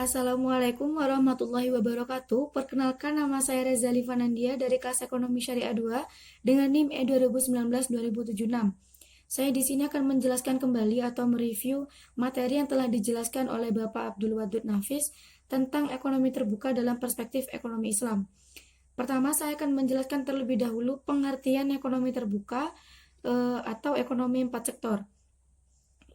Assalamualaikum warahmatullahi wabarakatuh. Perkenalkan, nama saya Reza Livanandia dari kelas Ekonomi Syariah 2 dengan NIM E2019-2076. Saya di sini akan menjelaskan kembali atau mereview materi yang telah dijelaskan oleh Bapak Abdul Wadud Nafis tentang ekonomi terbuka dalam perspektif ekonomi Islam. Pertama, saya akan menjelaskan terlebih dahulu pengertian ekonomi terbuka atau ekonomi 4 sektor.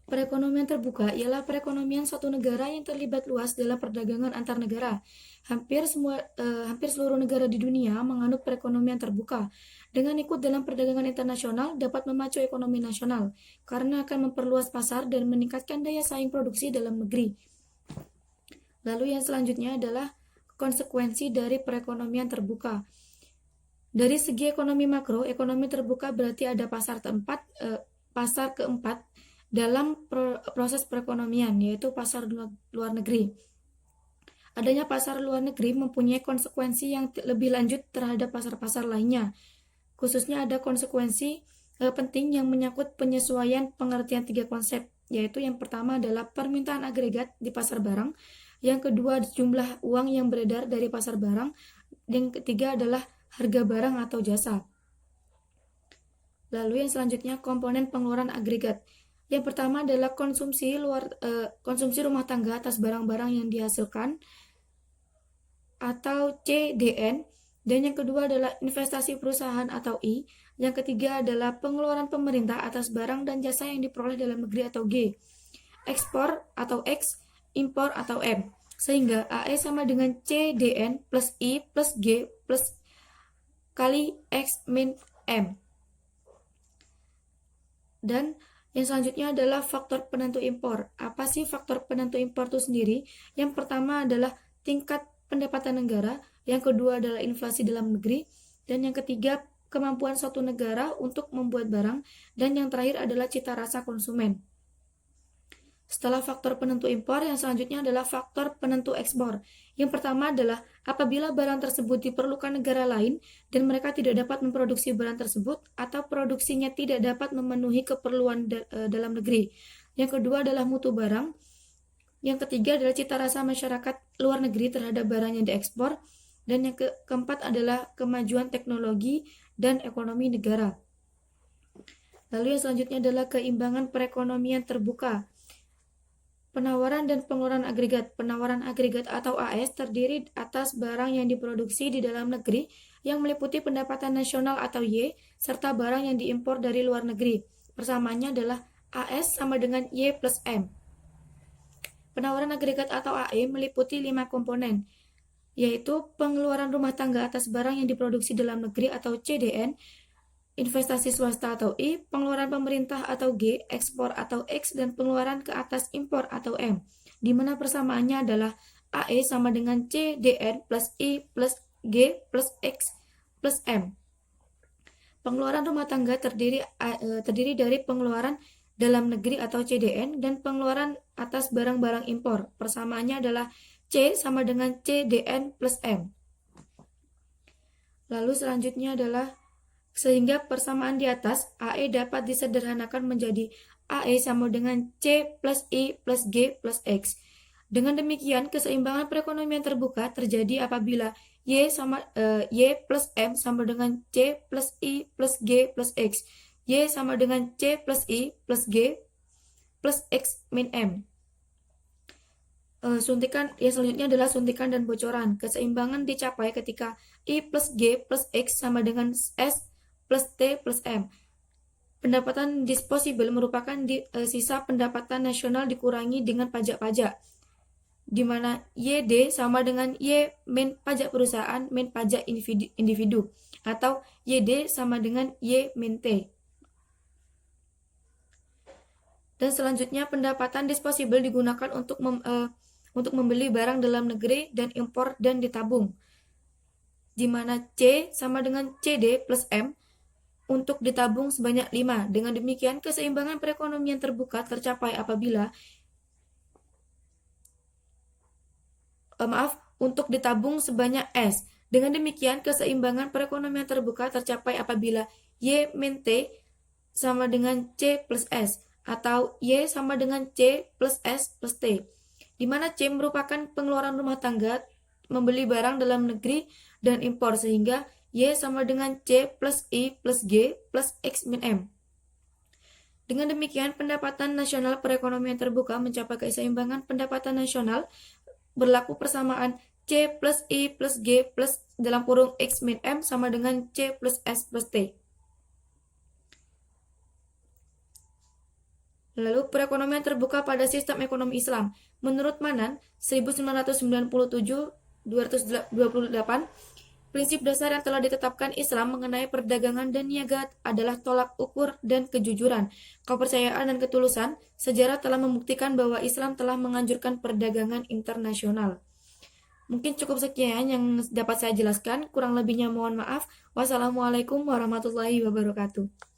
Perekonomian terbuka ialah perekonomian suatu negara yang terlibat luas dalam perdagangan antar negara. Hampir seluruh negara di dunia menganut perekonomian terbuka. Dengan ikut dalam perdagangan internasional dapat memacu ekonomi nasional karena akan memperluas pasar dan meningkatkan daya saing produksi dalam negeri. Lalu yang selanjutnya adalah konsekuensi dari perekonomian terbuka. Dari segi ekonomi makro, ekonomi terbuka berarti ada pasar keempat dalam proses perekonomian, yaitu pasar luar negeri. Adanya pasar luar negeri mempunyai konsekuensi yang lebih lanjut terhadap pasar-pasar lainnya. Khususnya ada konsekuensi penting yang menyangkut penyesuaian pengertian 3 konsep, yaitu yang pertama adalah permintaan agregat di pasar barang, yang kedua jumlah uang yang beredar dari pasar barang, yang ketiga adalah harga barang atau jasa. Lalu yang selanjutnya komponen pengeluaran agregat. Yang pertama adalah konsumsi rumah tangga atas barang-barang yang dihasilkan atau CDN, dan yang kedua adalah investasi perusahaan atau I. Yang ketiga adalah pengeluaran pemerintah atas barang dan jasa yang diperoleh dalam negeri atau G. Ekspor atau X, impor atau M. Sehingga AE sama dengan CDN plus I plus G plus kali X min M. Dan yang selanjutnya adalah faktor penentu impor. Apa sih faktor penentu impor itu sendiri? Yang pertama adalah tingkat pendapatan negara, yang kedua adalah inflasi dalam negeri, dan yang ketiga kemampuan suatu negara untuk membuat barang, dan yang terakhir adalah cita rasa konsumen. Setelah faktor penentu impor, yang selanjutnya adalah faktor penentu ekspor. Yang pertama adalah apabila barang tersebut diperlukan negara lain dan mereka tidak dapat memproduksi barang tersebut atau produksinya tidak dapat memenuhi keperluan dalam negeri. Yang kedua adalah mutu barang. Yang ketiga adalah cita rasa masyarakat luar negeri terhadap barang yang diekspor. Dan yang keempat adalah kemajuan teknologi dan ekonomi negara. Lalu yang selanjutnya adalah keimbangan perekonomian terbuka. Penawaran dan pengeluaran agregat. Penawaran agregat atau AS terdiri atas barang yang diproduksi di dalam negeri yang meliputi pendapatan nasional atau Y, serta barang yang diimpor dari luar negeri. Persamaannya adalah AS sama dengan Y plus M. Penawaran agregat atau AE meliputi 5 komponen, yaitu pengeluaran rumah tangga atas barang yang diproduksi dalam negeri atau CDN, investasi swasta atau I, pengeluaran pemerintah atau G, ekspor atau X, dan pengeluaran ke atas impor atau M, di mana persamaannya adalah AE sama dengan CDN plus I plus G plus X plus M. Pengeluaran rumah tangga terdiri dari pengeluaran dalam negeri atau CDN dan pengeluaran atas barang-barang impor. Persamaannya adalah C sama dengan CDN plus M. Lalu selanjutnya adalah sehingga persamaan di atas, AE dapat disederhanakan menjadi AE sama dengan C plus I plus G plus X. Dengan demikian, keseimbangan perekonomian terbuka terjadi apabila Y plus M sama dengan C plus I plus G plus X. Y sama dengan C plus I plus G plus X min M. Selanjutnya adalah suntikan dan bocoran. Keseimbangan dicapai ketika I plus G plus X sama dengan S plus T plus M. Pendapatan disposable merupakan sisa pendapatan nasional dikurangi dengan pajak-pajak, di mana YD sama dengan Y min pajak perusahaan min pajak individu, atau YD sama dengan Y min T. Dan selanjutnya pendapatan disposable digunakan untuk membeli barang dalam negeri dan impor dan ditabung, di mana C sama dengan CD plus M untuk ditabung sebanyak 5. Dengan demikian, keseimbangan perekonomian terbuka tercapai apabila untuk ditabung sebanyak S. Dengan demikian, keseimbangan perekonomian terbuka tercapai apabila Y min T sama dengan C plus S, atau Y sama dengan C plus S plus T. di mana C merupakan pengeluaran rumah tangga membeli barang dalam negeri dan impor, sehingga Y sama dengan C plus I plus G plus X min M. Dengan demikian, pendapatan nasional perekonomian terbuka mencapai keseimbangan pendapatan nasional, berlaku persamaan C plus I plus G plus dalam kurung X min M sama dengan C plus S plus T. Lalu, perekonomian terbuka pada sistem ekonomi Islam. Menurut Manan, 1997-228, prinsip dasar yang telah ditetapkan Islam mengenai perdagangan dan niaga adalah tolak ukur dan kejujuran, kepercayaan dan ketulusan. Sejarah telah membuktikan bahwa Islam telah menganjurkan perdagangan internasional. Mungkin cukup sekian yang dapat saya jelaskan. Kurang lebihnya mohon maaf. Wassalamualaikum warahmatullahi wabarakatuh.